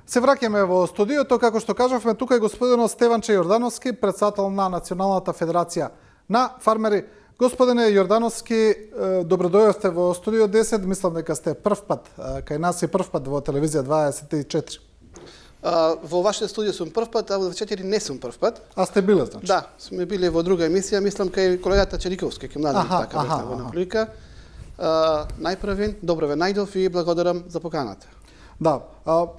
Се враќаме во студиото, како што кажавме, тука е господинот Стеванче Јордановски, председател на Националната федерација на фармери. Господине Јордановски, добродојавте во студио 10, мислам дека сте прв пат кај нас и прв пат во телевизија 24. Во вашето студио сум прв пат, а во 24 не сум прв пат. А сте биле, значи? Да, сме биле во друга емисија, мислам кај колегата Чериковски, кај млади така во прилика. Најпрвен, добро ве најдов и благодарам за поканата. Да.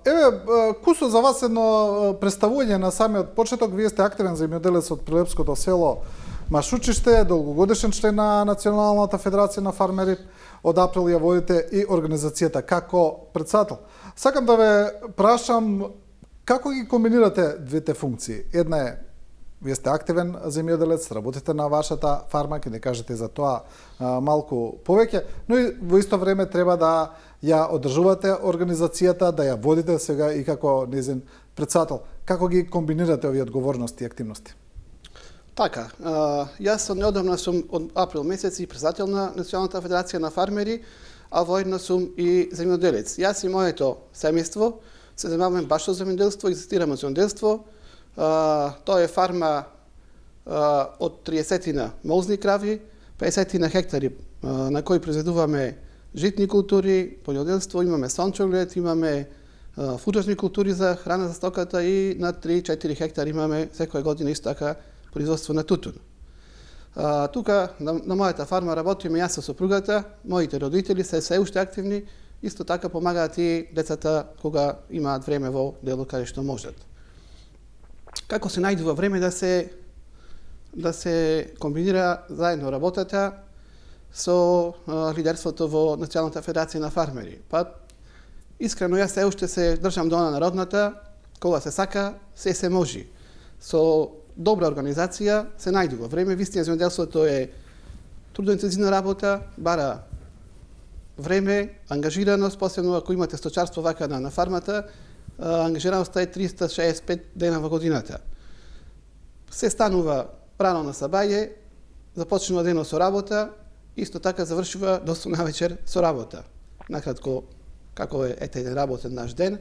Еве, кусо за вас едно представување на самиот почеток. Вие сте активен земјоделец од Прилепското село Машучиште, долгогодишен член на Националната федерација на фармери. Од април ја водите и организацијата како председател. Сакам да ве прашам како ги комбинирате двете функции. Една е, вие сте активен земјоделец, работите на вашата фарма, ќе не кажете за тоа малку повеќе, но и во исто време треба да ја одржувате организацијата, да ја водите сега и како нејзин председател. Како ги комбинирате овие одговорности и активности? Така, јас неодамна сум од април месец и председател на Националната федерација на фармери, а воедно сум и земјоделец. Јас и моето семејство се занимаваме баш со земјоделство, екзистираме земјоделство. Тоа е фарма од 30 молзни крави, 50 хектари на кои произведуваме житни култури, полјоделство, имаме сончоглед, имаме фуражни култури за храна за стоката и на 3-4 хектари имаме секоја година исто така производство на тутун. Тука на мојата фарма работиме јас со сопругата, моите родители се уште активни, исто така помагаат и децата кога имаат време во дело каде што можат. Како се најдува време да се комбинира заедно работата со лидерството во Националната федерација на фармери? Па, искрено јас се уште се држам до она народната, кога се сака, се може. Со добра организација се најдува време. Вистина земјоделството е трудно интензивна работа, бара време, ангажираност, посебно ако имате сточарство вака на фармата, ангажираноста е 365 дена во годината. Се станува рано на сабаје, започнува денот со работа, исто така завршува доста навечер со работа. Накратко, како е еден работен наш ден.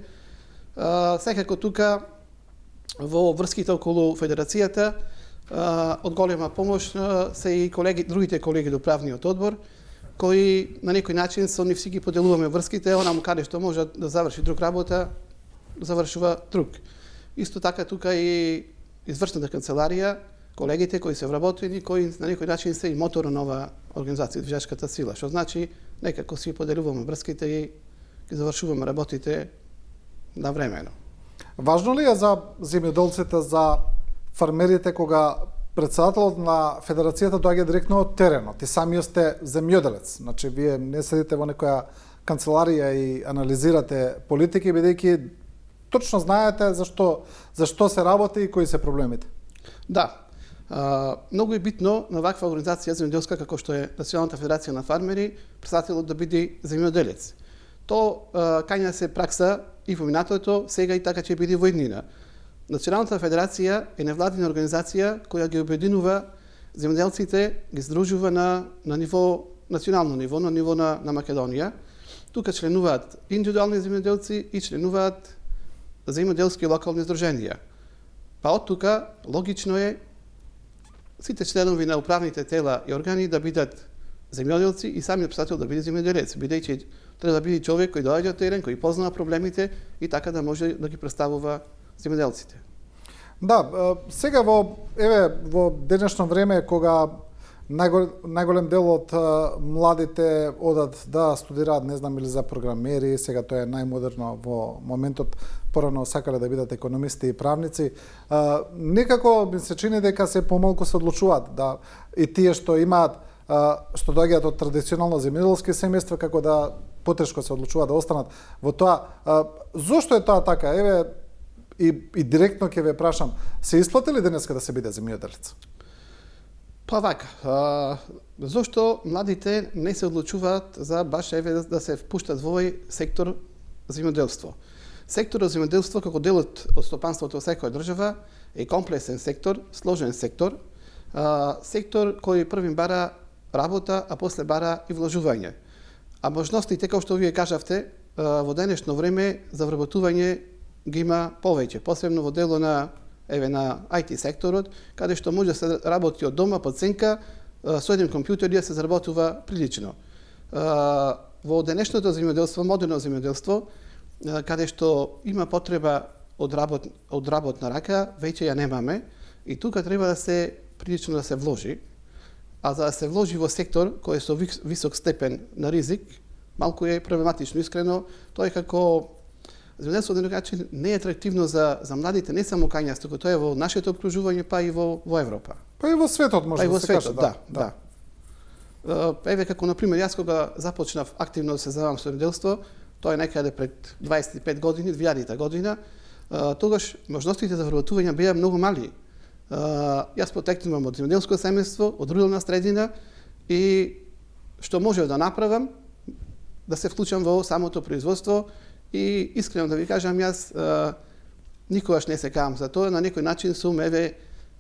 Секако тука, во врските околу федерацијата, од голема помош се и другите колеги до правниот одбор, кои на некој начин со нив си ги поделуваме врските, онаму каде што може да заврши друг работа, завршува друг. Исто така тука и извршната канцеларија, колегите кои се вработени, кои на некој начин се и мотор на ова организација, движачката сила, што значи некако си поделуваме врските и ги завршуваме работите навремено. Важно ли е за земјоделците, за фармерите, кога председателот на федерацијата доаѓа директно од теренот? И самиот сте земјоделец. Значи, вие не седите во некоја канцеларија и анализирате политики, бидејќи точно знаете зашто се работи и кои се проблемите. Да. Многу е битно на ваква организација земјоделска како што е Националната федерација на фармери, председателот да биде земјоделец. То кања се пракса и во минатото, сега и така ќе биде во иднина. Националната федерација е невладина организација која ги обединува земјоделците, ги здружува на ниво национално ниво, на ниво на Македонија. Тука членуваат индивидуални земјоделци и членуваат земјоделски локални здруженија. Па од тука логично е сите членови на управните тела и органи да бидат земјоделци и самиот председател да биде земјоделец, бидејќи треба да биде човек кој доаѓа од терен, кој познава проблемите и така да може да ги представува земјоделците. Да, сега во денешно време кога најголем дел од младите одат да студираат, не знам, или за програмери, сега тоа е најмодерно во моментот, порано сакале да бидат економисти и правници, некако ми се чини дека се помалку се одлучуваат да и тие што имаат што доаѓаат од традиционално земјоделски семејства, како да потешко се одлучуваат да останат во тоа. Зошто е тоа така? Еве, и директно ќе ве прашам, се исплати ли денеска да се биде земјоделец? Па вака, зошто младите не се одлучуваат за баш да се впуштат во овој сектор земјоделство? Секторот земјоделство како дел од стопанството во секоја држава е комплексен сектор, сложен сектор, сектор кој првим бара работа, а после бара и вложување. А можностите, како што вие кажавте, во денешно време за вработување ги има повеќе, посебно во дело на IT секторот, каде што може да се работи од дома по ценка, со еден компјутер да се заработува прилично. Во денешното земјоделство, модерно земјоделство, каде што има потреба од работна рака, веќе ја немаме и тука треба да се прилично да се вложи. А за да се вложи во сектор кој е со висок степен на ризик, малку е проблематично, искрено, тоа е како земјоделство на некој начин не е атрактивно за младите, не само кај нас, туку тоа е во нашето окружување, па и во Европа. Па и во светот може да се каже, да. Еве како на пример јас кога започнав активно да се занимавам со земјоделство, тоа е некаде пред 25 години, 2000 година, тогаш можностите за вработување беа многу мали. Јас потекнувам од земјоделско семејство, од рурална средина и што можев да направам, да се вклучам во самото производство и искрено да ви кажам, јас никогаш не се каам за тоа, на некој начин сум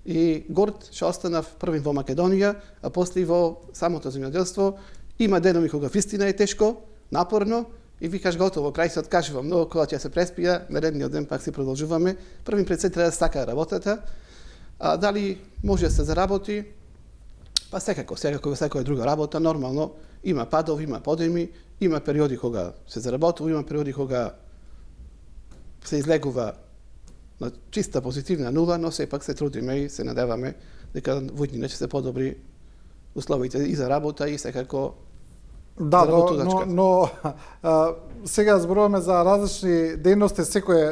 и горд што останав првин во Македонија, а после во самото земјоделство. Има денови кога вистина е тешко, напорно, и викаш готово, крај се откажувам, но кога ќе се преспија, наредниот ден пак си продолжуваме. Првин пред се треба да стака работата. Дали може да се заработи? Па секако во секоја друга работа, нормално, има падови, има подеми, има периоди кога се заработува, има периоди кога се излегува на чиста позитивна нула, но сепак се трудиме и се надеваме дека во иднина ќе се подобри условите и за работа и секако да, но сега зборуваме за различни дејности,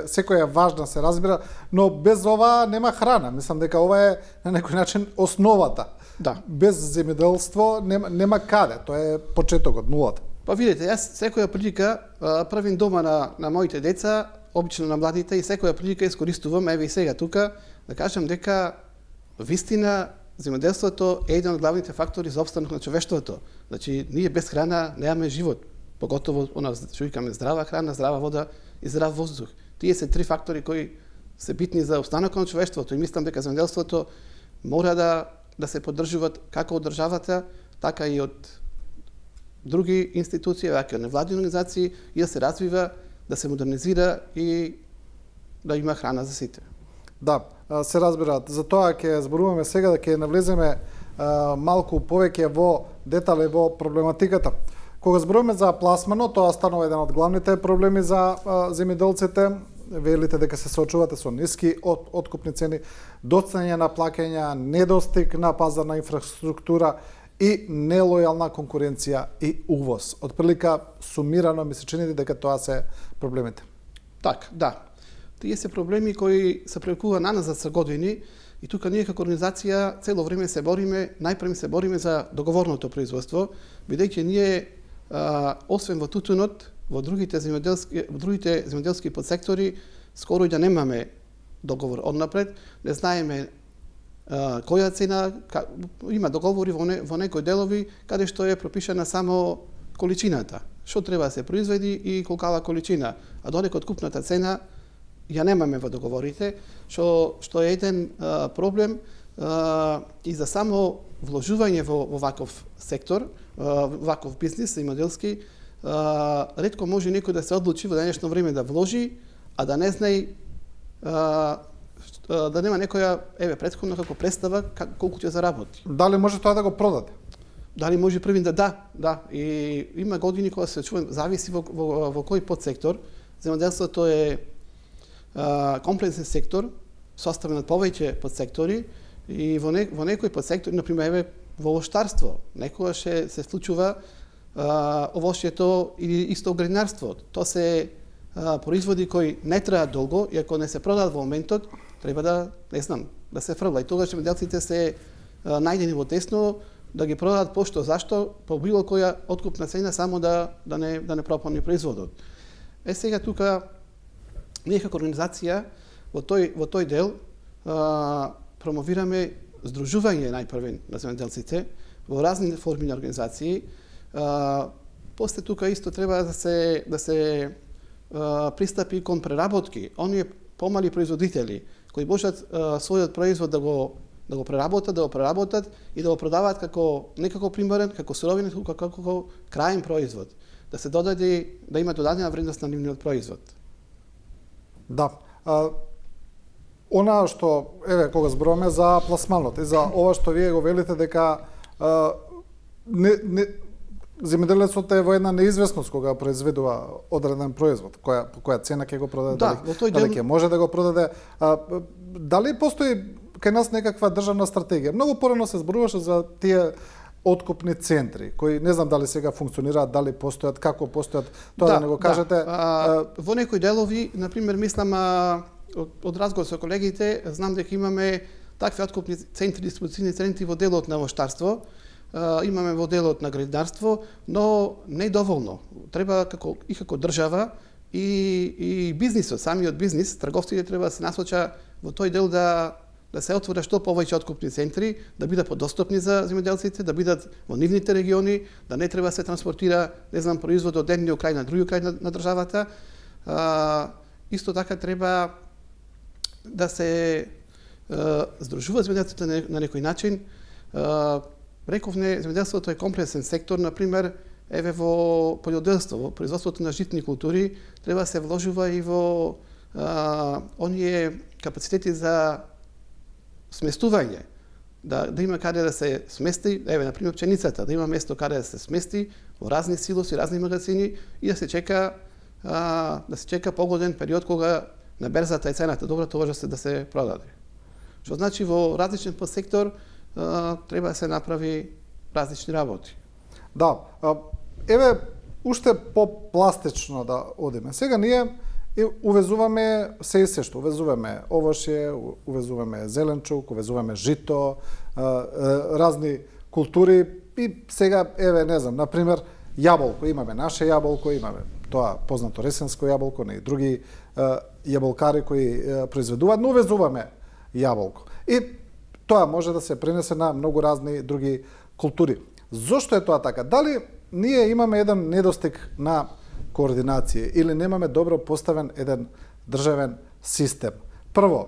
секоја е важна, се разбира, но без ова нема храна. Мислам дека ова е на некој начин основата. Да. Без земјоделство нема каде, тоа е почетокот, нулата. Па видите, јас секоја прилика правим дома на моите деца, обично на младите, и секоја прилика искористувам, еве и сега тука, да кажам дека вистина земјоделството е еден од главните фактори за опстанок на човештвото. Значи, ние без храна немаме живот, поготово што викаме здрава храна, здрава вода и здрав воздух. Тие се три фактори кои се битни за опстанокот на човештвото и мислам дека земјоделството мора да се поддржуваат како од државата, така и од други институции, вака невладини организации, и да се развива, да се модернизира и да има храна за сите. Да, се разбираат. Затоа ќе зборуваме сега да ќе навлеземе малку повеќе во детали во проблематиката. Кога зборуваме за пласмано, тоа станува еден од главните проблеми за земјоделците. Велите дека се соочувате со ниски откупни цени, доцнење на плаќања, недостиг на пазарна инфраструктура и нелојална конкуренција и увоз. Отприлика сумирано ми се чини дека тоа се проблемите. Так, да. Тие се проблеми кои се превлекува наназад со години и тука ние како организација цело време се бориме, најпрем се бориме за договорното производство, бидејќи ние освен во тутунот, во другите земјоделски подсектори скоро и да немаме договор однапред, не знаеме која цена, има договори во некои делови каде што е пропишана само количината, што треба да се произведи и колкава количина, а додека откупната цена ја немаме во договорите, што е еден проблем и за само вложување во ваков сектор, ваков бизнис земјоделски, ретко може некој да се одлучи во денешно време да вложи, а да не знае да нема некоја претходно како представа колку ќе заработи. Дали може тоа да го продаде? Дали може првин да. И има години кога се чува, зависи во кој подсектор. Земјоделството е комплексен сектор, составен од повеќе подсектори и во некои подсектори, например, во овоштарство, некогаш се случува овошјето или исто градинарство. Тоа се производи кои не траат долго и ако не се продаат во моментот, треба да се фрла. И тогаш земјоделците се најдени во тесно да ги продаат зашто по било која откупна цена само да не пропадне производот. Сега тука ние како организација во тој дел промовираме здружување најпрвен на земјоделците во разни форми на организации. После тука исто треба да се пристапи кон преработки. Оние помали производители кои можат својот производ да го преработат и да го продаваат не како примерен, како суровина, како крајен производ. Да се додаде, да има додадена вредност на нивниот производ. Да. Она што, еве, кога зборуваме за пласманот и за ова што вие го велите дека земјоделецот е во една неизвестност кога произведува одреден производ, по која цена ќе го продаде, Да, во тој дел дали ќе може да го продаде. Дали постои кај нас некаква државна стратегија? Многу порано се зборуваше за тие откупни центри, кои не знам дали сега функционираат, дали постојат, како постојат, тоа да не го кажете. Во некои делови, на пример, мислам од разговор со колегите, знам дека имаме такви откупни центри, дистрибуцијни центри во делот на воштарство, имаме во делот на градарство, но не доволно. Треба како држава и бизнисот, самиот бизнис, трговците треба да се насоча во тој дел да се отворат што повеќе откупни центри, да бидат подостапни за земјоделците, да бидат во нивните региони, да не треба да се транспортира, не знам, производ од едниот крај на другиот крај на државата. Исто така треба да се здружуваат земјоделците на некој начин. Рековме, земјоделството е комплексен сектор, например, еве во пољоделство, во производството на житни култури, треба да се вложува и во оние капацитети за сместување, да има каде да се смести, еве, например, пченицата, да има место каде да се смести во разни силоси, разни магазини и да се чека погоден период кога на берзата е цената добра, тоа може да се продаде. Што значи во различен подсектор треба да се направи различни работи. Да, еве уште по-пластично да одиме. Сега ние увезуваме се и се што, увезуваме овошје, увезуваме зеленчук, увезуваме жито, разни култури и сега, еве, не знам, например, јаболко, имаме наше јаболко, имаме тоа познато ресенско јаболко, не и други јаболкари кои произведуваат, но увезуваме јаболко. И тоа може да се пренесе на многу разни други култури. Зошто е тоа така? Дали ние имаме еден недостиг на координација или немаме добро поставен еден државен систем? Прво,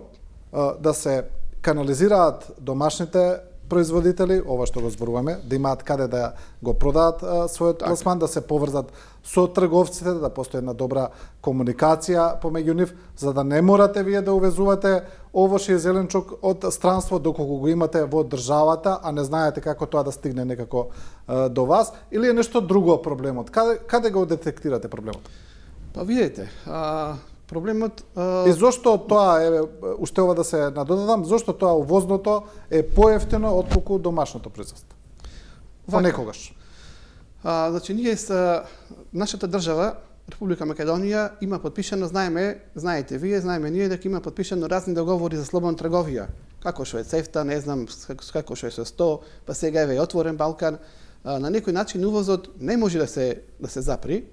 да се канализираат домашните производители, ова што го зборуваме, да имаат каде да го продаат својот пласман, да се поврзат со трговците, да постои една добра комуникација помеѓу нив, за да не морате вие да увезувате овош и зеленчук од странство доколку го имате во државата, а не знаете како тоа да стигне некако до вас, или е нешто друго проблемот? Каде го детектирате проблемот? Па видете, проблемот... И зошто тоа е, уште ова да се надодадам, зошто тоа увозното е поевтино отколку домашното производство? Понекогаш. Значи, ние нашата држава, Република Македонија, има подпишано, знаете вие, знаеме ние, дека има подпишано разни договори за слободна трговија. Како што е ЦЕФТА, не знам, како што е со 100, па сега е отворен Балкан. На некој начин увозот не може да се запри.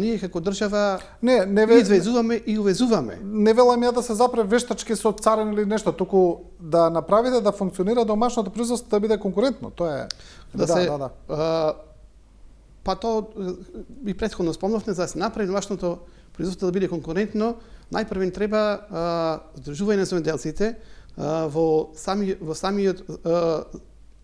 Ние како држава извезуваме и увезуваме. Не велам ја да се запре вештачки со царин или нешто, туку да направите да функционира домашното производство да биде конкурентно. Тоа е. Да. Па тоа и претходно спомнавме, за да се направи домашното производство да биде конкурентно, најпрво треба здружување на земјоделците во самиот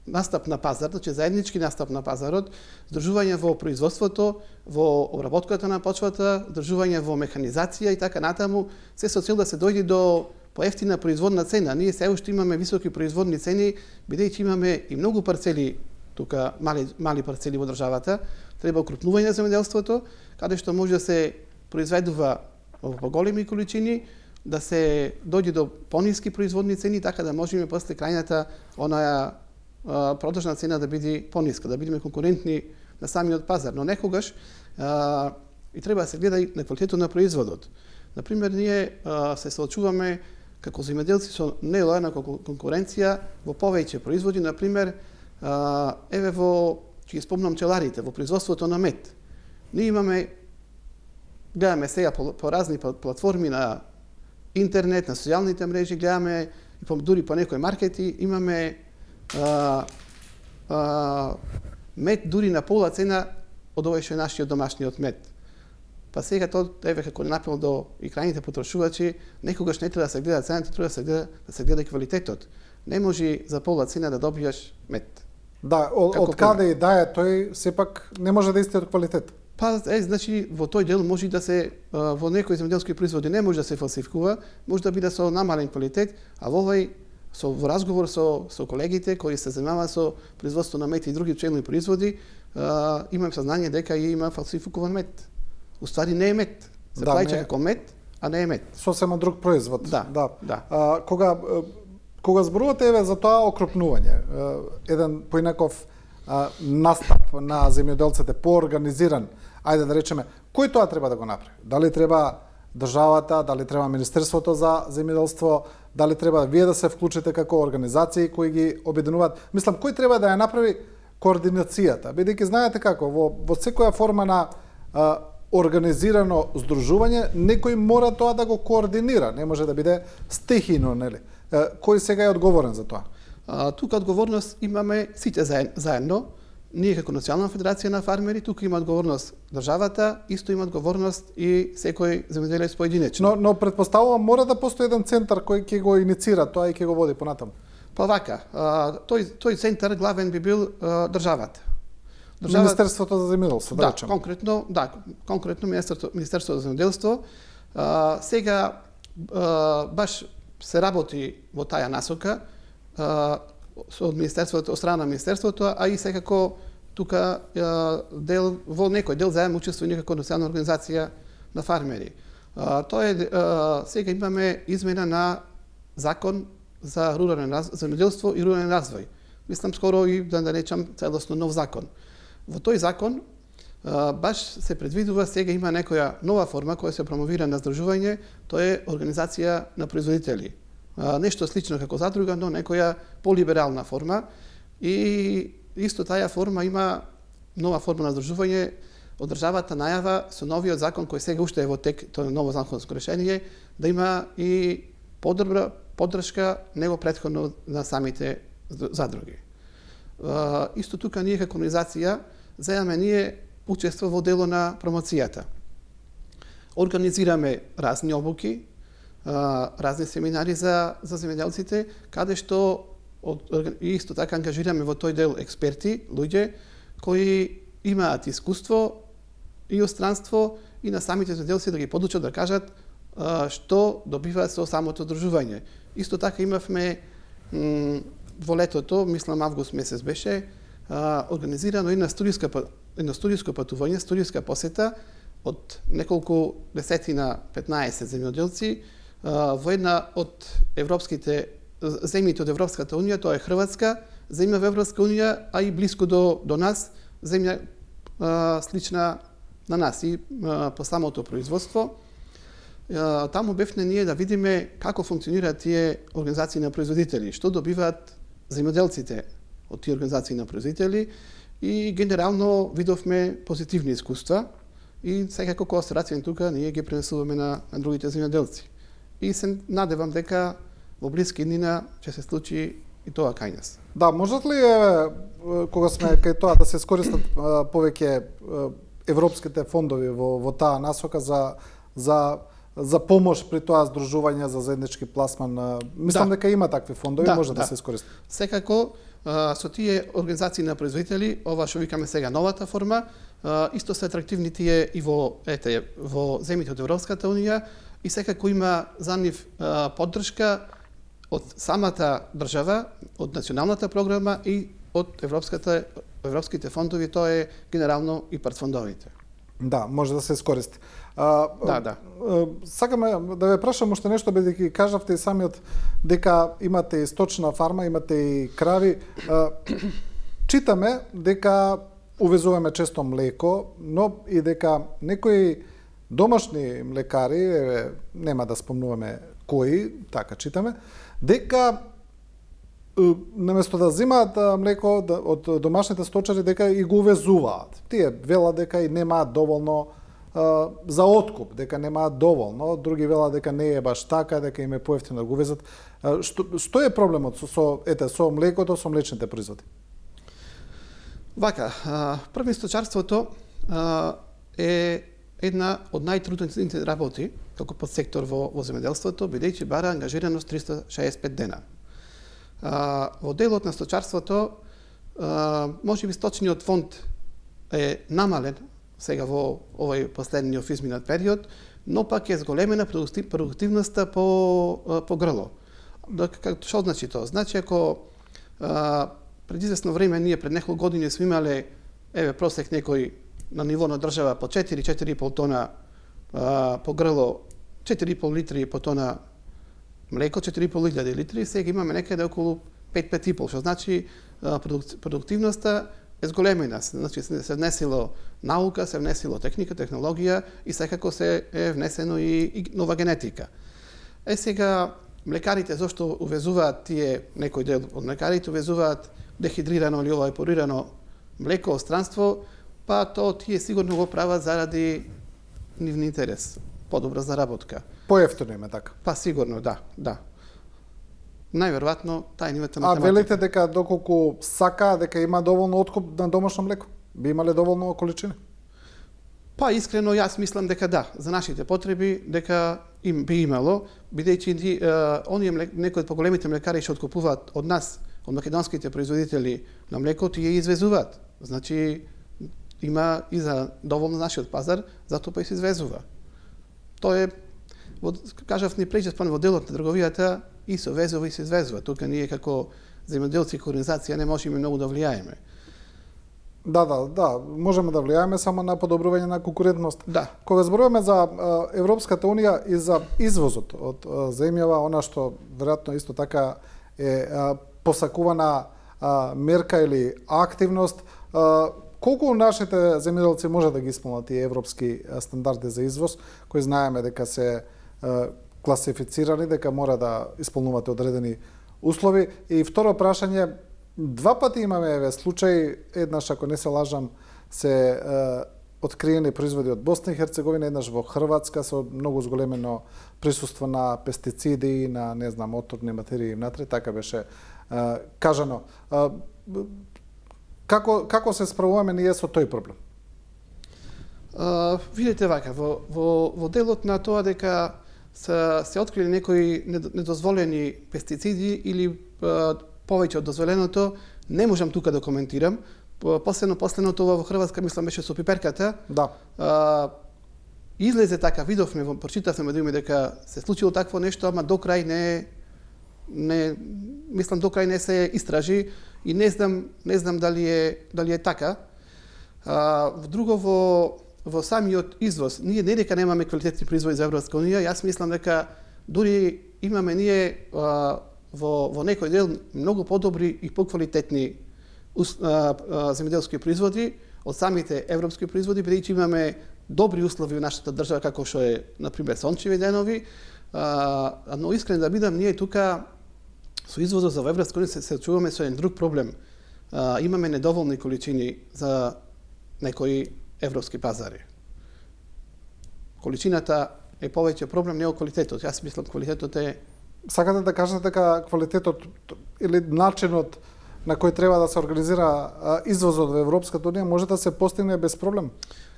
настап на пазар, значи заеднички настап на пазарот, здружување во производството, во обработката на почвата, здружување во механизација и така натаму, се со цел да се дојде до поевтина производна цена. Ние се уште имаме високи производни цени, бидејќи имаме и многу парцели тука, мали парцели во државата, треба окрупнување на земјоделството, каде што може да се произведува во поголеми количини, да се дојде до пониски производни цени, така да можеме после крајната онаја продажна цена да биде пониска, да бидеме конкурентни на самиот пазар. Но некогаш и треба да се гледа и на квалитетот на производот. Например, ние се соочуваме како земјоделци со нелојална конкуренција во повеќе производи, например, еве ќе ги спомнам пчеларите, во производството на мед. Ние гледаме сега по разни платформи на интернет, на социјалните мрежи, гледаме и дури по некои маркети, имаме мед дури на пола цена од овој што е нашиот домашниот мед. Па сега тоа еве како напел до и крајните потрошувачи, некогаш не треба да се гледа цената, треба да се гледа квалитетот. Не може за пола цена да добиеш мед. Да, од каде и да е тој, сепак не може да истиот квалитет. Па, значи, во тој дел може да се, во некои земјоделски производи не може да се фалсификува, може да биде со намален квалитет, а во овој, во разговор со колегите кои се занимаваат со производство на мед и други пчелни производи, имам сознание дека има фалсификуван мед. Уствари не е мед. Се плаќа како мед, а не е мед. Сосема друг производ. Да. Кога зборувате за тоа окрупнување, еден поинаков настап на земјоделците поорганизиран, ајде да речеме, кој тоа треба да го направи? Дали треба државата, дали треба Министерството за земјоделство, дали треба вие да се вклучите како организации кои ги обединуваат? Мислам, кој треба да ја направи координацијата? Бидејќи знаете како, во секоја форма на организирано здружување, некој мора тоа да го координира, не може да биде стихино, нели? Кој сега е одговорен за тоа? Тука одговорност имаме сите заедно. Ние како Национална федерација на фармери, тука има одговорност државата, исто има одговорност и секој земјоделец поединечно. Но претпоставувам мора да постои еден центар кој ќе го иницира тоа и ќе го води понатаму. Па вака, тој центар главен би бил државата. Министерството за земјоделство, да речеме. Конкретно Министерството за земјоделство. Сега баш се работи во таа насока од Министерството, од страна на Министерството, а и секако тука во некој дел заедно учествува некако национална организација на фармери. Тоа е сега имаме измена на закон за рурален земјоделство и рурален развој. Мислам скоро и да речам целосно нов закон. Во тој закон баш се предвидува сега има некоја нова форма која се промовира на здружување, тоа е организација на производители. Нешто слично како задруга, но некоја полиберална форма и исто таа форма има нова форма на здружување од државата најава со новиот закон кој сега уште е во тек, тоа е ново законско решение, да има и подобра поддршка него претходно на самите задруги. Исто тука ние како организација заемаме ние учество во дело на промоцијата. Организираме разни обуки, разни семинари за земјоделците, каде што исто така ангажираме во тој дел експерти, луѓе кои имаат искуство и остранство и на самите земјоделци да ги подучат да кажат што добиваат со самото здружување. Исто така имавме во летото, мислам август месец беше, организирано едно студиско патување, студиска посета од неколку десетина, 15 земјоделци во една од европските земјите од Европската унија, тоа е Хрватска, земја во Европска унија, а и блиску до нас, земја слична на нас и по самото производство. Таму бевме ние да видиме како функционираат тие организации на производители, што добиваат земјоделците од тие организации на производители и генерално видовме позитивни искуства и секако кога се враќаме тука ние ги пренесуваме на другите земјоделци. И се надевам дека во блиски днина ќе се случи и тоа кај нас. Да, можат ли кога сме кај тоа да се искористат повеќе европските фондови во таа насока за помош при тоа здружување за заеднички пласман? Мислам дека има такви фондови, може да се искористат. Секако со тие организации на производители, ова што викаме сега новата форма, исто се атрактивни тие и во земјите од Европската унија и секако има за нив поддршка од самата држава, од националната програма и од европските фондови, тоа е генерално и партфондовите. Да, може да се искористи. Да. Сакаме да ве прашам уште нешто, бидејќи кажавте и самиот дека имате и сточна фарма, имате и крави. Читаме дека увезуваме често млеко, но и дека некои домашни млекари, нема да спомнуваме кои, така читаме, дека наместо да земаат млеко од домашните сточари, дека и го увезуваат. Тие велат дека и немаат доволно за откуп, дека немаат доволно, други велат дека не е баш така, дека им е поевтино да го увезат. Што е проблемот со млекото, со млечните производи? Вака, први сточарството е една од најтрудните работи како подсектор во земјоделството, бидејќи бара ангажираност 365 дена. Во делот на сточарството, можеби сточниот фонд е намален сега во овој последниот изминат период, но пак е зголемена продуктивноста по грло. Што значи тоа? Значи ако пред известно време ние пред неколку години сме имале просек некој на ниво на држава по 4-4,5 тона по грло, 4,5 литри по тона млеко, 4,5 литри, сега имаме некаде околу 5-5,5, што значи продуктивноста е зголемена. Значи се внесило наука, се внесило техника, технологија и секако се е внесено и нова генетика. Сега млекарите зошто увезуваат тие, некој дел од млекарите увезуваат дехидрирано или евапорирано млеко од странство, па то тие сигурно го прават заради нивни интерес, подобра заработка. Поевтино им е така. Па сигурно, да. Најверојатно тај нивната математика. Велите дека доколку сакаа дека има доволно откуп на домашно млеко, би имале доволно количини? Па искрено јас мислам дека да, за нашите потреби дека им би имало, бидејќи оние некои од поголемите млекари што откупуваат од нас, од македонските производители на млеко, тие извезуваат. Значи има и за доволно нашиот пазар, затоа па и се извезува. Тоа е, кажав ни преќе во делот на трговијата, и се везува и се извезува. Тука ние како земјоделци и организација не можеме многу да влијаеме. Да, можеме да влијаеме само на подобрување на конкурентност. Да. Кога зборуваме за Европската унија и за извозот од земјава, она што веројатно исто така е посакувана мерка или активност, колку нашите земјоделци може да ги исполнат тие европски стандарди за извоз, кои знаеме дека се класифицирани, дека мора да исполнувате одредени услови? И второ прашање, два пати имаме случај, еднаш ако не се лажам, се откриени производи од Босна и Херцеговина, еднаш во Хрватска со многу зголемено присуство на пестициди, на отровни материи внатре, така беше кажано. Како се справуваме ние со тој проблем? Видите вака, во делот на тоа дека се открили некои недозволени пестициди или повеќе од дозволеното, не можам тука да коментирам. Последното во Хрватска, мислам, беше со пиперката. Да. Излезе така, видовме, прочитавме медиуми дека се случило такво нешто, ама до крај мислам до крај не се истражи и не знам дали е така. Друго во самиот извоз, ние не дека немаме квалитетни производи за Европска унија, јас мислам дека дури имаме ние во некој дел многу подобри и поквалитетни земјоделски производи од самите европски производи, бидејќи имаме добри услови во нашата држава, како што е, например, сончеви денови, но искрен да бидам, ние тука со извозот за Европска унија се чуваме со еден друг проблем. Имаме недоволни количини за некои европски пазари. Количината е повеќе проблем, не од квалитетот. Јас мислам квалитетот е... Сакате да кажете дека квалитетот или начинот на кој треба да се организира извозот во Европската унија може да се постигне без проблем?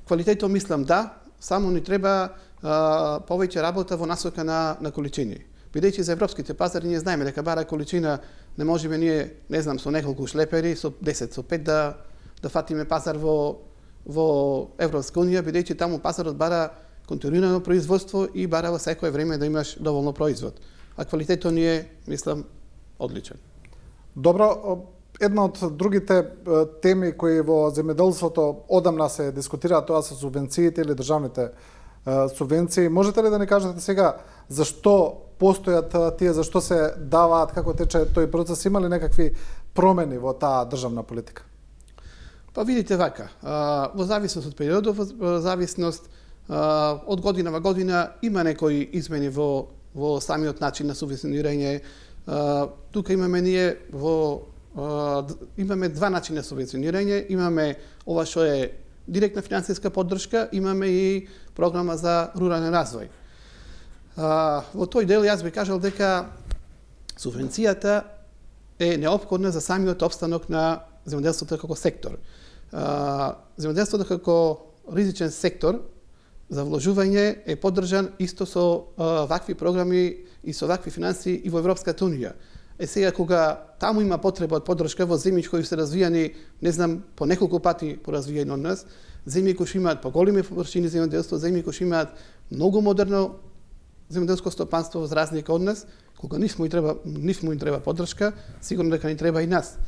Квалитетот мислам да, само ни треба повеќе работа во насока на количини. Бидејќи за европските пазари ние знаеме дека бара количина не можеме ние, не знам, со неколку шлепери, со 10, со 5 да фатиме пазар во Европска унија, бидејќи таму пазарот бара континуирано производство и бара во секое време да имаш доволно производ. А квалитетот ни е, мислам, одличен. Добро, една од другите теми кои во земјоделството одамна се дискутираат, тоа се субвенциите или државните субвенции. Можете ли да ни кажете сега зашто постојат тие, зашто се даваат, како тече тој процес, има ли некакви промени во таа државна политика? Па видите вака, во зависност од периодот, во зависност од година во година има некои измени во самиот начин на субвенционирање. Тука имаме ние имаме два начина субвенционирање, имаме ова што е директна финансиска поддршка, имаме и програма за рурален развој. Во тој дел јас би кажал дека субвенцијата е неопходна за самиот опстанок на земјоделството како сектор. Земјоделството како ризичен сектор за вложување е поддржан исто со вакви програми и со вакви финансии и во Европската унија. Сега кога таму има потреба од поддршка во земји кои се развијани, не знам, по неколку пати поразвиени од нас, земји кои имаат поголеми површини земјоделство, земји кои имаат многу модерно земјоделско стопанство за разлика од нас, кога нивно им треба поддршка, сигурно дека ни треба и нас.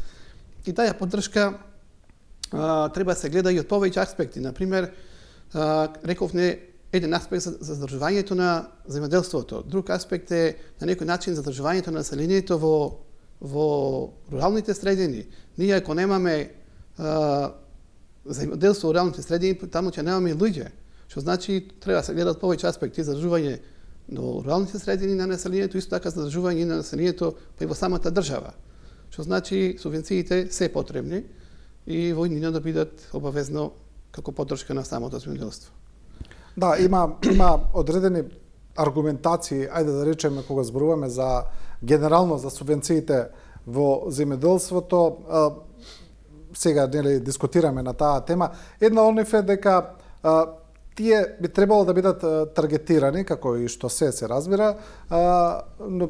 И таа поддршка треба се гледа и од повеќе аспекти. Например, рековме еден аспект за задржувањето на земјоделството. Друг аспект е на некој начин задржувањето на населението во руралните средини. Ние ако немаме земјоделство во руралните средини, таму ќе немаме и луѓе. Што значи треба да се гледат повеќе аспекти за задржување до руралните средини на населението, исто така задржување на населението па и во самата држава. Што значи субвенциите се потребни и во иднина да бидат обавезно како поддршка на самото земјоделство. Да, има одредени аргументации, ајде да речеме кога зборуваме за генерално за субвенциите во земјоделството, сега нели дискутираме на таа тема. Една од нив е дека тие би требало да бидат таргетирани, како и што се разбира, но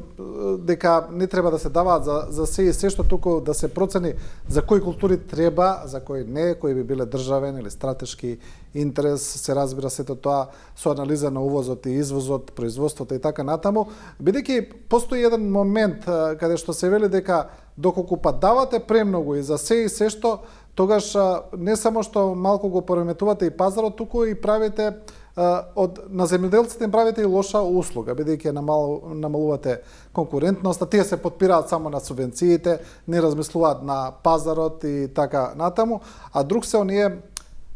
дека не треба да се даваат за се и се што туку да се процени за кои култури треба, за кои не, кои би биле државен или стратешки интерес, се разбира сето тоа со анализа на увозот и извозот, производството и така натаму, бидејќи постои еден момент каде што се вели дека доколку па давате премногу и за се и се што, тогаш не само што малку го пореметувате и пазарот, туку и правите на земјоделците им правите и лоша услуга, бидејќи намалувате конкурентноста, тие се потпираат само на субвенциите, не размислуваат на пазарот и така натаму, а друг се оние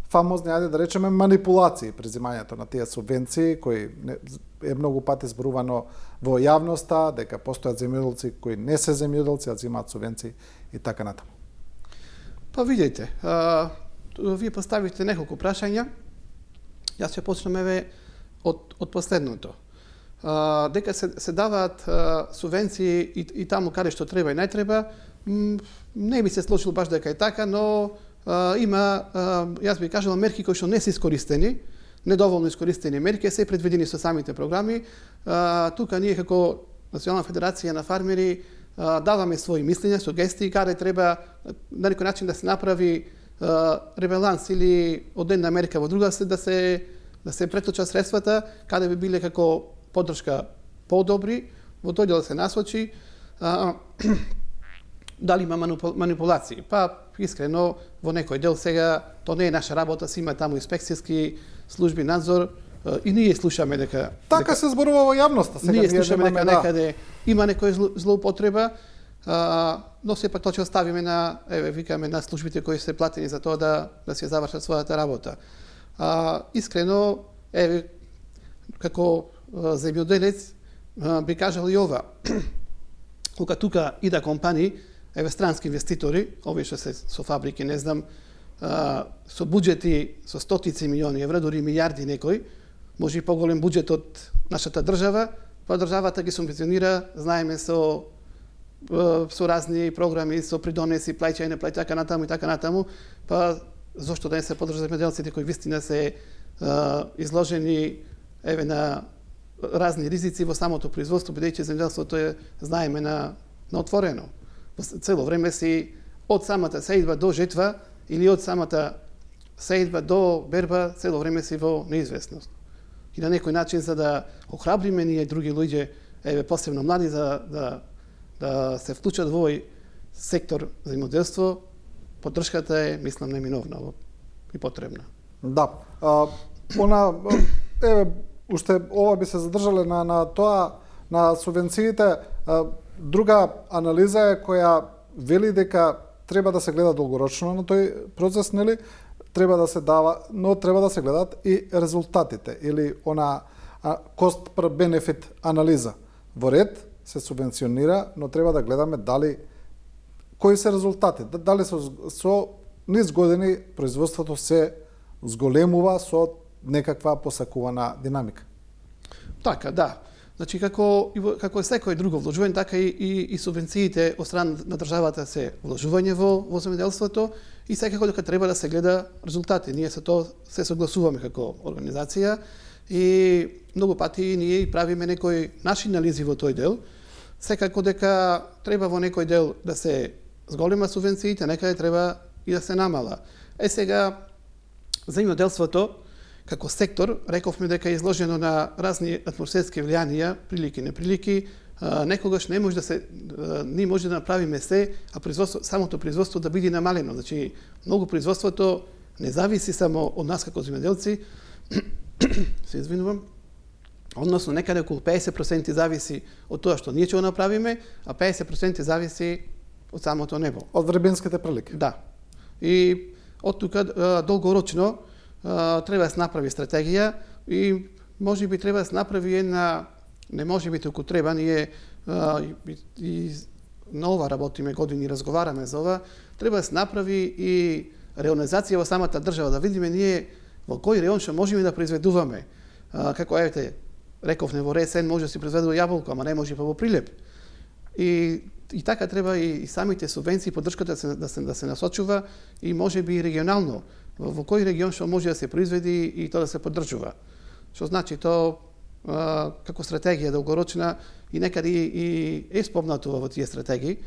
фамозни, ајде да речеме, манипулации при земањето на тие субвенции, кои е многу пати зборувано во јавноста, дека постојат земјоделци кои не се земјоделци, а земаат субвенции и така натаму. Па видите, вие поставите неколку прашања. Јас ќе почнем од последното. Дека се даваат субвенции и таму каде што треба и не треба, не би се случило баш дека е така, но има, јас би кажала, мерки кои што не се искористени, недоволно искористени мерки, се предвидени со самите програми. Тука ние како Национална федерација на фармери даваме своји мислења, сугестии, каде треба на некој начин да се направи ребаланс или од една мерка во друга да се преточат средствата, каде би биле како поддршка подобри, во тој дел да се насочи. Дали има манипулации? Па, искрено, во некој дел сега, то не е наша работа, си има таму инспекцијски служби, надзор, и ние слушаме дека... Така се зборува во јавноста. Сега ние слушаме дека некаде има некоја злоупотреба, но сепак тоа ќе оставиме на, викаме, на службите кои се платени за тоа да се завршат својата работа. Искрено, како земјоделец, би кажал и ова. Кога тука ида компании, странски инвеститори, овие што се со фабрики, не знам, со буџети со стотици милиони евра, дури милиарди некој, може и поголем буџет од нашата држава, па државата ги субвенционира, знаеме, со разни програми, со придонеси, плаќање, не плаќање, така натаму и така натаму, па зошто да не се поддржат земјоделците кои вистина се изложени на разни ризици во самото производство, бидејќи земјоделството е, знаеме, на отворено. Цело време си од самата сеидба до жетва или од самата сеидба до берба, цело време си во неизвестност. И на некој начин за да охрабриме ние други луѓе, посебно млади, да се вклучат во овој сектор земјоделство, поддршката е, мислам, неминовна и потребна. Да. Уште ова би се задржале на тоа, на субвенциите. Друга анализа е која вели дека треба да се гледа долгорочно на тој процес, нели? Треба да се дава, но треба да се гледат и резултатите или она cost per benefit анализа. Во ред се субвенционира, но треба да гледаме дали кои се резултати, дали со низ години производството се зголемува со некаква посакувана динамика. Така, да. Значи, како секој друго вложување, така и субвенциите од страна на државата се вложување во земјоделството и секако дека треба да се гледа резултати. Ние со тоа се согласуваме како организација и многу пати ние правиме некои наши анализи во тој дел. Секако дека треба во некој дел да се зголема субвенциите, некаде треба и да се намала. Сега, Земјоделството како сектор, рековме дека е изложено на разни атмосферски влијанија, прилики, неприлики, некогаш не може да се ние може да направиме се, а самото производство да биде намалено. Значи, многу производството не зависи само од нас како земјоделци, се извинувам, односно некаде околу 50% зависи од тоа што ние ќе го направиме, а 50% зависи од самото небо. Од временските прилики. Да. И од тука долгорочно треба да се направи стратегија и можеби треба да се направи една, не можеби туку треба, ние и на ова работиме години, разговараме за ова, треба да се направи и реонизација во самата држава, да видиме ние во кој реон што можеме да произведуваме. Како евете, рековме во Ресен може да се произведува јаболко, ама не може па во Прилеп. И така треба и самите субвенции, поддршката да се насочува и можеби и регионално. Во кој регион што може да се произведи и тоа да се поддржува. Што значи тоа како стратегија долгорочна и некаде и е спомнато во тие стратегии.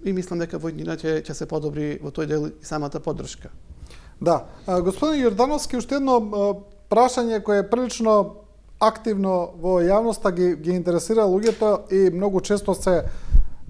И мислам дека во иднина ќе се подобри во тој дел и самата поддршка. Да. Господин Јордановски, уште едно прашање кое е прилично активно во јавноста ги интересира луѓето и многу често се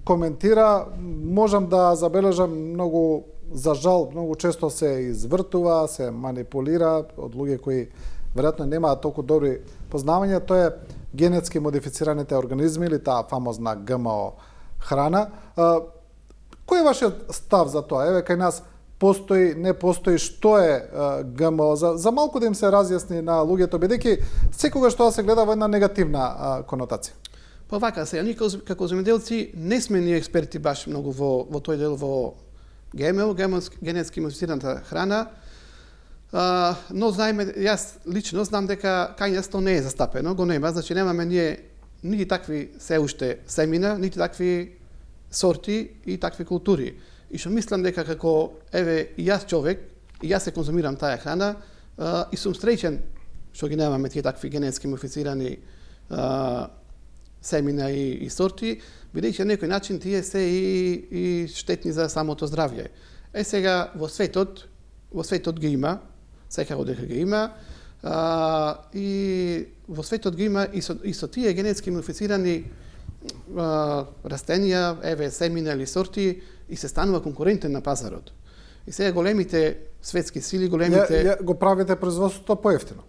коментира. Можам да забележам многу, за жал, многу често се извртува, се манипулира од луѓе кои веројатно немаат толку добри познавања. Тоа е генетски модифицираните организми или таа фамозна ГМО храна. Кој е вашиот став за тоа? Еве, кај нас постои, не постои, што е ГМО? За малку да им се разјасни на луѓето, бидејќи секогаш тоа се гледа во една негативна конотација. Па вака се, ние како земјоделци не сме ние експерти баш многу во тој дел во ГМО, генетски модифицираната храна, но знаеме, јас лично знам дека кај нас тоа не е застапено, го нема, значи немаме ние нити такви се уште семина, нити такви сорти и такви култури. И што мислам дека како, еве, и јас човек, и јас се конзумирам таа храна, и сум среќен што ги немаме тие такви генетски модифицирани семина и сорти, бидејќи на некој начин тие се и штетни за самото здравје. Сега во светот ги има, секако дека ги има, и во светот ги има и со тие генетски модифицирани растенија, еве, семина или сорти, и се станува конкурентен на пазарот. И сега големите светски сили, големите... Го правите производството поевтино?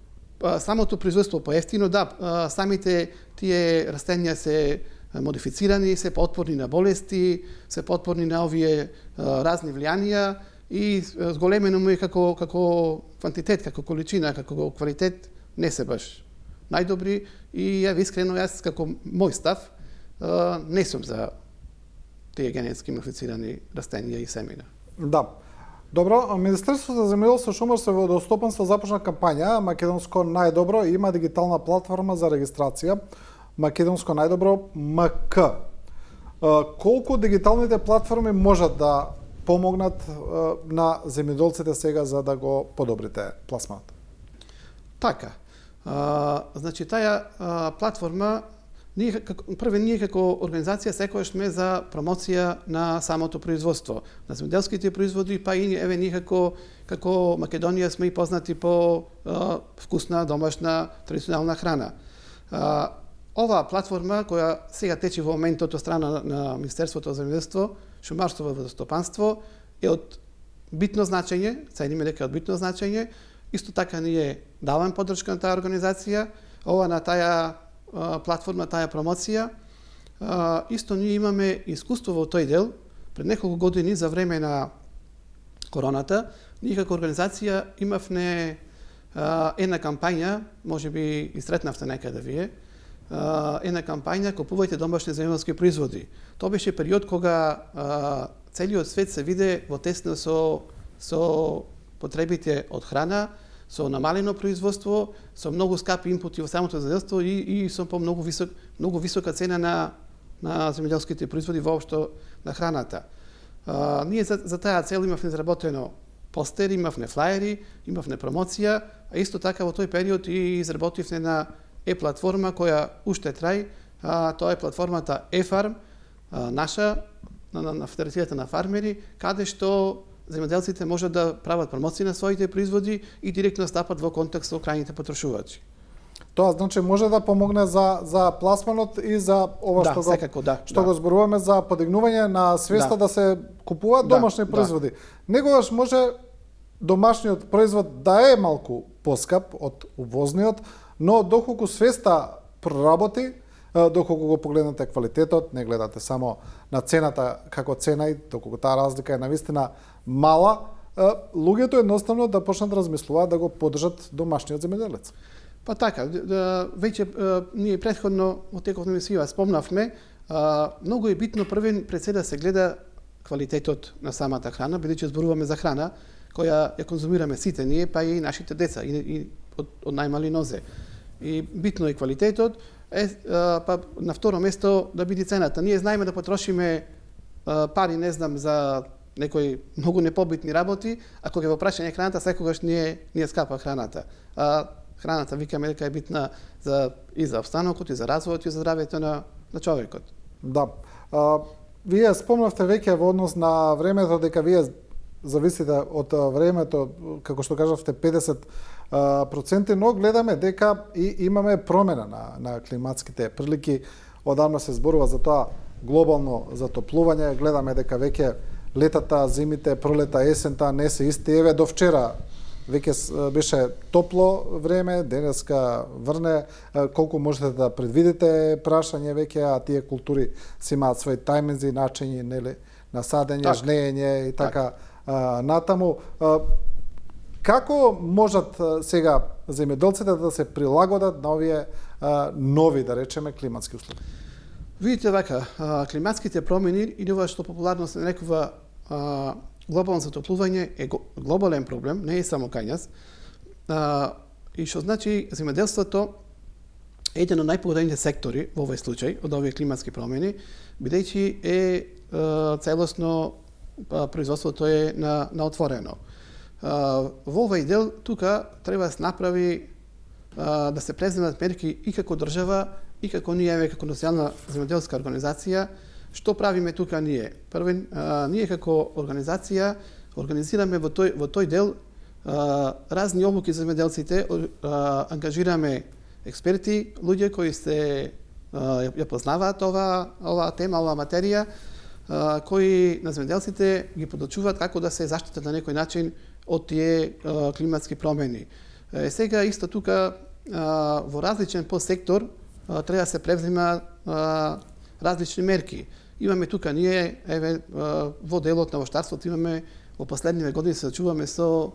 Самото производство поевтино, да. Самите тие растенија се модифицирани, се поотпорни на болести, се поотпорни на овие разни влијанија и зголемено му е како квантитет, како количина, како квалитет, не се баш најдобри. И искрено, јас како мој став, не сум за тие генетски модифицирани растенија и семена. Да. Добро, Министерството за земјоделство, шумарство и водостопанство започна кампања Македонско најдобро и има дигитална платформа за регистрација Македонско најдобро МК. Колку дигиталните платформи можат да помогнат на земјоделците сега за да го подобрите пласманот? Така. Значи, таа платформа, ние како организација секогаш сме за промоција на самото производство, на земјоделските производи, па и еве ние како Македонија сме и познати по вкусна, домашна, традиционална храна. Оваа платформа која сега тече во моментот од страна на Министерството за земјоделство, шумарство и водостопанство е од битно значење, цениме дека е од битно значење. Исто така ние даваме поддршка на таа организација, на таа платформа, таа промоција. Исто ние имаме искуство во тој дел. Пред неколку години за време на короната, ние како организација имавме една кампања, можеби и сретнавте некаде вие, една кампања "Купувајте домашни земјоделски производи". Тоа беше период кога целиот свет се виде во тесно со потребите од храна, со намалено производство, со многу скапи инпути во самото земјоделство и со многу висока цена на земјоделските производи воопшто на храната. Ние за таа цел имавме изработено постери, имавме флаери, имавме промоција, а исто така во тој период и изработивме една платформа која уште трај. Тоа е платформата e-Farm, наша, на Федерацијата на фармери, каде што земјоделците можат да прават промоција на своите производи и директно стапат во контакт со крајните потрошувачи. Тоа значи може да помогне за пласманот и за ова Да, што секако, да, што да. го зборуваме за подигнување на свеста да се купуваат Да, домашни да. производи. Негогаш може домашниот производ да е малку поскап од увозниот, но доколку свеста проработи, доколку го погледнете квалитетот, не гледате само на цената како цена и доколку таа разлика е навистина мала, луѓето едноставно да почнат да размислуваат да го поддржат домашниот земјоделец. Па така, веќе ние претходно во текот на емисија спомнавме, многу е битно првен пред се да се гледа квалитетот на самата храна, бидејќи зборуваме за храна која ја конзумираме сите ние, па и нашите деца и од најмали нозе. И битно е квалитетот, па на второ место да биде цената. Ние знаеме да потрошиме пари, не знам, за некои многу непобитни работи, а кога во прашање храната секогаш ни е скапа храната. Храната викаме дека е битна и за обстанокот, и за развојот, и за здравјето на човекот. Да. Вие спомнавте веќе во однос на времето дека вие зависите од времето, како што кажавте, 50%, но гледаме дека и имаме промена на климатските прилики. Одамна се зборува за тоа глобално затоплување. Гледаме дека веќе летата, зимите, пролета, есента не се исти. Еве до вчера веќе беше топло време, денеска врне. Колку можете да предвидите прашање веќе, а тие култури си имаат свои тајминзи, начини, нели, на садење, жнеење и така натаму. Како можат сега земјоделците да се прилагодат на овие нови, да речеме, климатски услови? Видите вака, климатските промени и ова што популарно се нарекува глобално затоплување е глобален проблем, не е само кај нас. И што значи земјоделството е еден од најпогодените сектори во овој случај од овие климатски промени, бидејќи е целосно производството е на отворено. Во овој дел тука треба да се направи да се преземат мерки и како држава и како ние како национална земјоделска организација. Што правиме тука ние? Првен, ние како организација организираме во тој дел разни обуки за земјоделците, ангажираме експерти, луѓе кои ја познаваат оваа тема, оваа материја, кои на земјоделците ги подучуваат како да се заштитат на некој начин од тие климатски промени. Сега исто тука во различен подсектор треба да се превзема различни мерки. Имаме тука ние, еве, во делот на воштарството имаме во последниве години се зачуваме со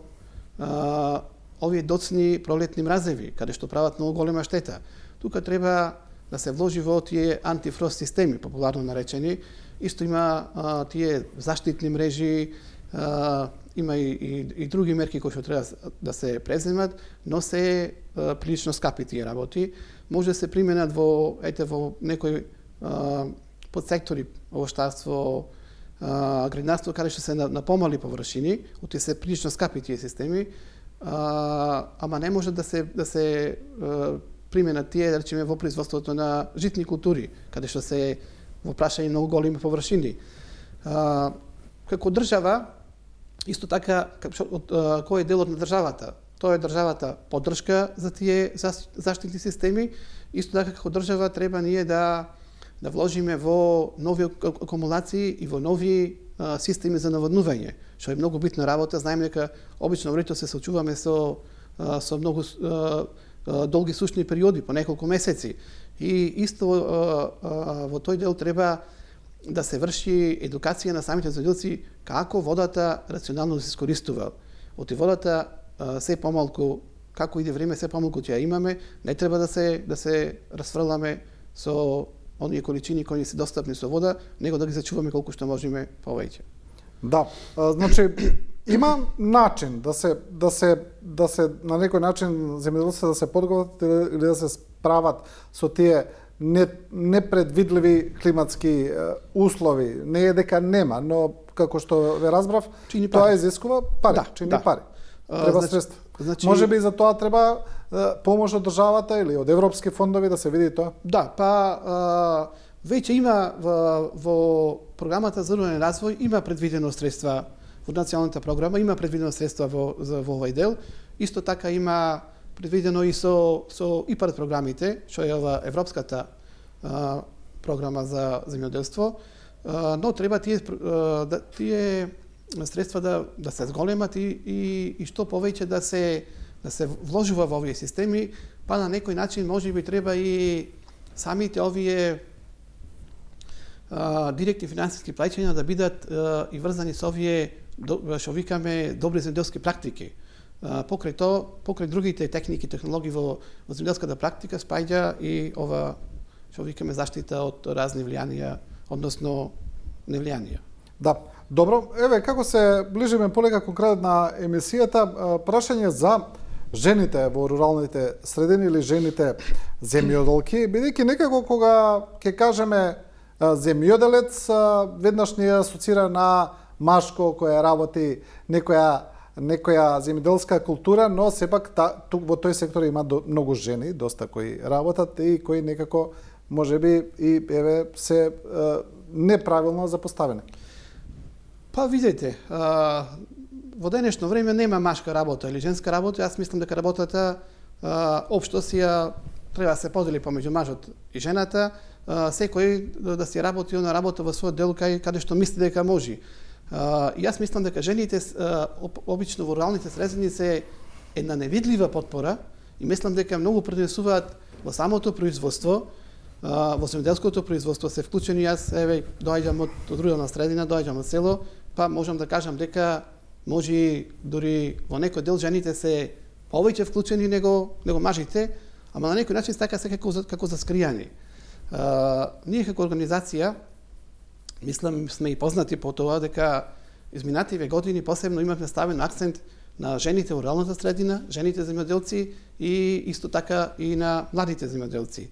овие доцни пролетни мразеви, каде што прават многу голема штета. Тука треба да се вложи во тие антифрост системи, популарно наречени. Исто има тие заштитни мрежи, има и други мерки кои што треба да се преземат, но се прилично скапи тие работи. Може да се применат во некои подсектори, овоштарство, градинарство, каде што се на помали површини, оти се прилично скапи тие системи, ама не може да се применат тие, да речеме, во производството на житни култури, каде што се во прашање многу големи површини. Како држава, исто така, кој е делот на државата? Тоа е државата поддршка за тие заштитни системи. Исто така, како држава, треба ние да вложиме во нови акумулации и во нови системи за наводнување, што е многу битна работа. Знаеме дека обично во лето се соочуваме со многу долги сушни периоди, по неколку месеци. И исто во тој дел треба да се врши едукација на самите земјоделци како водата рационално да се искористува. Оти водата се помалку, како иде време, се помалку ќе ја имаме, не треба да се расфрламе со оние количини кои се достапни со вода, него да ги зачуваме колку што можеме повеќе. Да, значи има начин да се на некој начин земјоделците да се подготват или да се справат со тие непредвидливи климатски услови. Не е дека нема, но како што ве разбрав, тоа изискува пари, пари. Треба средства. Може би за тоа треба помош од државата или од европски фондови да се види тоа? Да, веќе има во програмата за рурален развој има предвидено средства во националната програма има предвидено средства во овој дел. Исто така има предвидено и со ИПАРД програмите, што е ова европската програма за земјоделство, но треба тие средства да се зголемат и што повеќе да се вложува во овие системи, па на некој начин можеби треба и самите овие директни финансиски плаќања да бидат и врзани со овие што викаме добри земјоделски практики. Покрај другите техники, технологии во земјоделската практика спаѓа и ова што викаме заштита од разни влијанија, односно невлијанија. Да, добро. Еве, како се ближиме полека кон крајот на емисијата, прашање за жените во руралните средини или жените земјоделки, бидејќи некако кога ќе кажеме земјоделец, веднаш ни асоцира на машко која работи некоја земјоделска култура, но сепак во тој сектор има многу жени, доста кои работат и кои некако можеби и еве се неправилно запоставени. Па видете, во денешно време нема машка работа или женска работа. Јас мислам дека работата општо треба да се подели помеѓу мажот и жената. Секој да си работи на работа во својот дел каде што мисли дека може. Јас мислам дека жените обично во руралните средини се една невидлива потпора и мислам дека многу пренесуваат во самото производство, во земјоделското производство се вклучени. Јас еве доаѓам од рурална средина, доаѓам од село, па можам да кажам дека може дури во некој дел жените се повеќе вклучени него мажите, ама на некој начин така се како заскријани. Ние како организација мислам сме и познати по тоа дека изминативе години посебно имавме ставен акцент на жените во руралната средина, жените земјоделци и исто така и на младите земјоделци.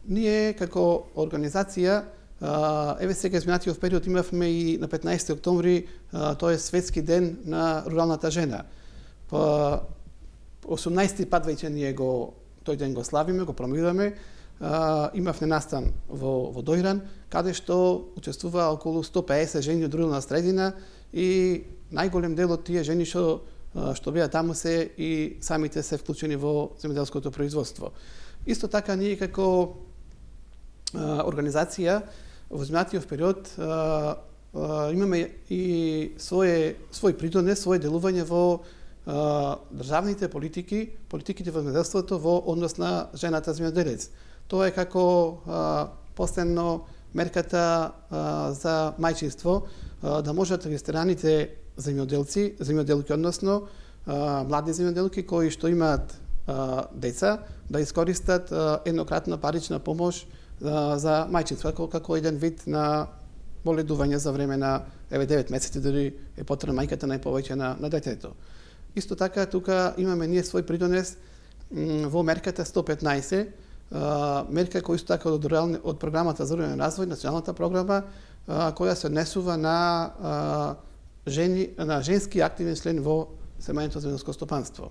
Ние како организација еве сега изминатиот период имавме и на 15 октомври, тоа е светски ден на руралната жена. По 18 пат веќе ние тој ден го славиме, го промовираме. Имавме настан во Дојран, каде што учествува околу 150 жени од рурална средина и најголем дел од тие жени што беа таму се и самите се вклучени во земјоделското производство. Исто така ние како организација во изминатиот период имаме и свој придонес, свој делување во државните политиките во земјоделството во однос на жената земјоделец. Тоа е како последно мерката за мајчинство, да можат регистрираните земјоделки, односно млади земјоделки кои што имаат деца, да искористат еднократна парична помош за мајчинство, како еден вид на боледување за време на 9 месеци, дори е потребна мајката најповеќе на детето. Исто така, тука имаме ние свој придонес во мерката 115, мерка која исто така од програмата за рурален развој, националната програма, која се однесува на женски активен член во семејното земјоделско стопанство.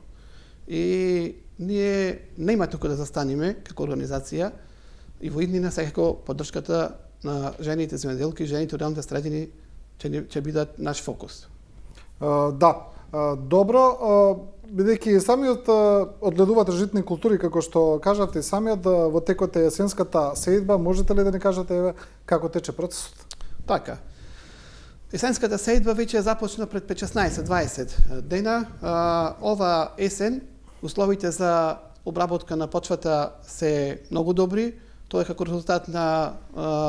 И ние нема тука да застанеме како организација и во иднина секако поддршката на жените земјоделки, жените руралните средини ќе бидат наш фокус. Да, добро, бидејќи самиот одгледувате житни култури, како што кажавте самиот, во текот е есенската сеидба, можете ли да ни кажете како тече процесот? Така. Есенската сеидба веќе започна пред 16-20 дена. Ова есен условите за обработка на почвата се многу добри. Тоа е како резултат на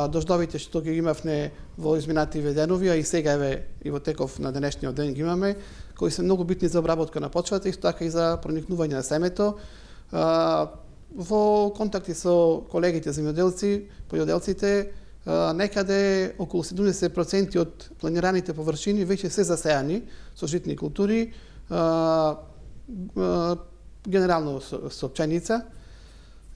дождовите што ги имавме во изминативе денови, а и сега еве и во теков на денешниот ден ги имаме, кои се многу битни за обработка на почвата, исто така и за проникнување на семето. Во контакти со колегите земјоделци, полјоделците, некаде околу 70% од планираните површини веќе се засеани со житни култури, генерално со пченица.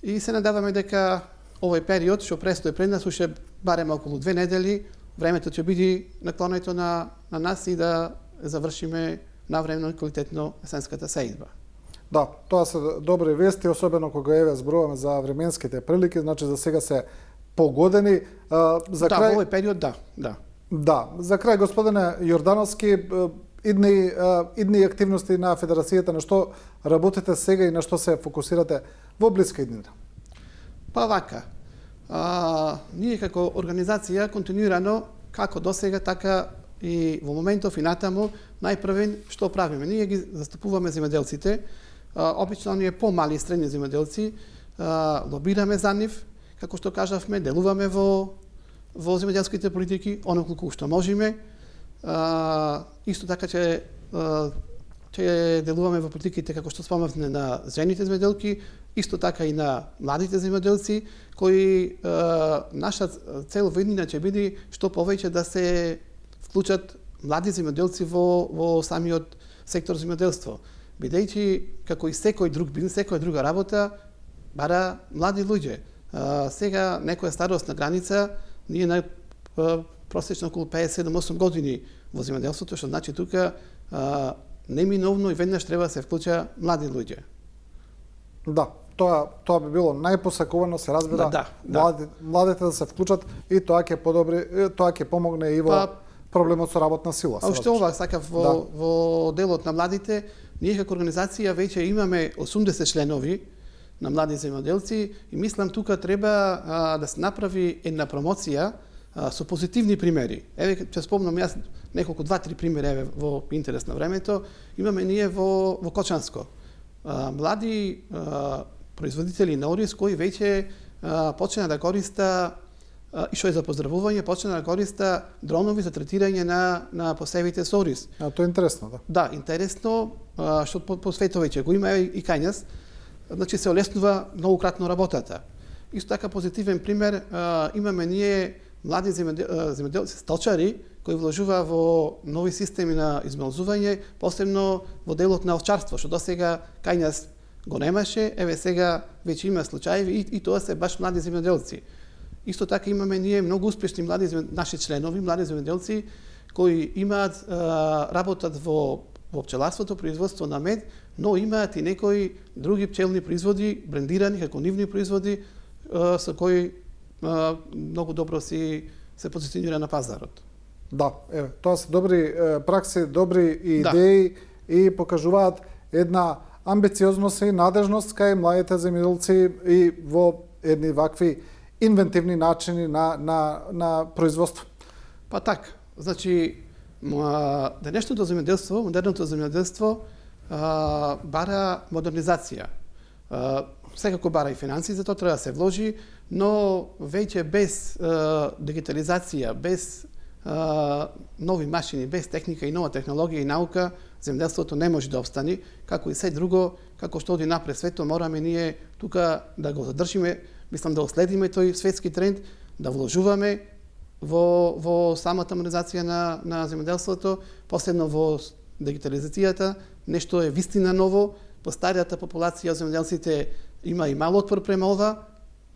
И се надаваме дека овој период што престои пред нас уште барем околу 2 недели, времето ќе биде наклонето на нас и да завршиме навремено и квалитетно есенската сеидба. Да, тоа се добри вести, особено кога еве зборуваме за временските прилики, значи за сега се погодени. За крај... во овој период, да. Да, за крај господине Јордановски, идни активности на Федерацијата, на што работите сега и на што се фокусирате во блиска иднина? Па вака, ние како организација континуирано, како досега, така и во моментов и натаму, најпрвен што правиме? Ние ги застапуваме земјоделците, обично ние помали и средни земјоделци, лобираме за нив, како што кажавме, делуваме во земјоделските политики, онолку што можеме. Исто така ќе делуваме во политиките, како што спомнавме, на жените земјоделки, исто така и на младите земјоделци, кои наша цел во иднина ќе биде што повеќе да се вклучат млади земјоделци во самиот сектор земјоделство. Бидејќи, како и секој друг бизнес, секоја друга работа, бара млади луѓе. Сега некоја старосна граница, ние на просечно околу 57-8 години во земјоделството, што значи тука неминовно и веднаш треба да се вклуча млади луѓе. Да, тоа би било најпосакувано, се разбира, да. Младите да се вклучат и тоа ќе помогне и во проблемот со работна сила. А уште ова сакав во делот на младите, ние како организација веќе имаме 80 членови на млади земјоделци и мислам тука треба да се направи една промоција со позитивни примери. Еве ќе спомнам јас неколку 2-3 примери еве во интерес на времето. Имаме ние во Кочанско млади производители на ориз кои веќе почна да користа и што е за поздравување, почна да користа дронови за третирање на посевите со ориз. Тоа е интересно, да. Да, интересно, што по светот веќе го има и кај нас. Значи се олеснува многократно работата. Исто така позитивен пример имаме ние млади земјоделци, столчари, кои вложува во нови системи на измелзување, посебно во делот на овчарство, што досега кај нас го немаше, еве сега веќе има случаи и тоа се баш млади земјоделци. Исто така имаме ние многу успешни наши членови, млади земјоделци, кои имаат работат во пчеларството, производство на мед, но имаат и некои други пчелни производи, брендирани како нивни производи, со кои многу добро се позиционира на пазарот. Да, еве, тоа се добри пракси, добри идеи и покажуваат една амбициозност и надежност кај младите земјоделци и во едни вакви инвентивни начини на производство. Па така, значи денешното земјоделство, модерното земјоделство бара модернизација. Секако бара и финанси, за тоа треба да се вложи, но веќе без дигитализација, без нови машини, без техника и нова технологија и наука, земјоделството не може да обстани, како и се друго, како што оди напред светот, мораме ние тука да го задржиме, мислам да оследиме тој светски тренд, да вложуваме во самата модернизација на земјоделството, посебно во дигитализацијата, нешто е вистина ново, по старијата популација земјоделците има и мал отпор према ова,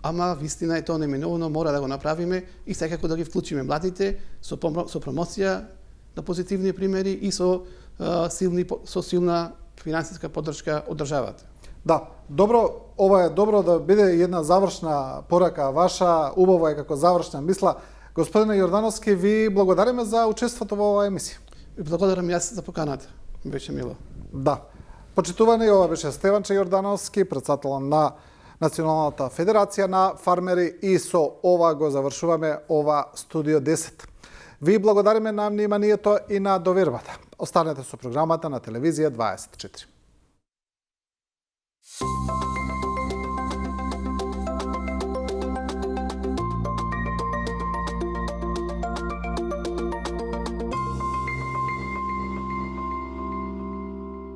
ама вистина е тоа неминовно, мора да го направиме и секако да ги вклучиме младите со промоција на позитивни примери и со силна финансиска поддршка од државата. Да, добро, ова е добро да биде една завршна порака ваша, убаво е како завршна мисла. Господине Јордановски, ви благодариме за учеството во оваа емисија. Ви благодарам јас за поканата. Беше мило. Да. Почитувани, ова беше Стеванче Јордановски, претседател на Националната федерација на фармери и со ова го завршуваме ова студио 10. Ви благодариме на вниманието и на довербата. Останете со програмата на телевизија 24.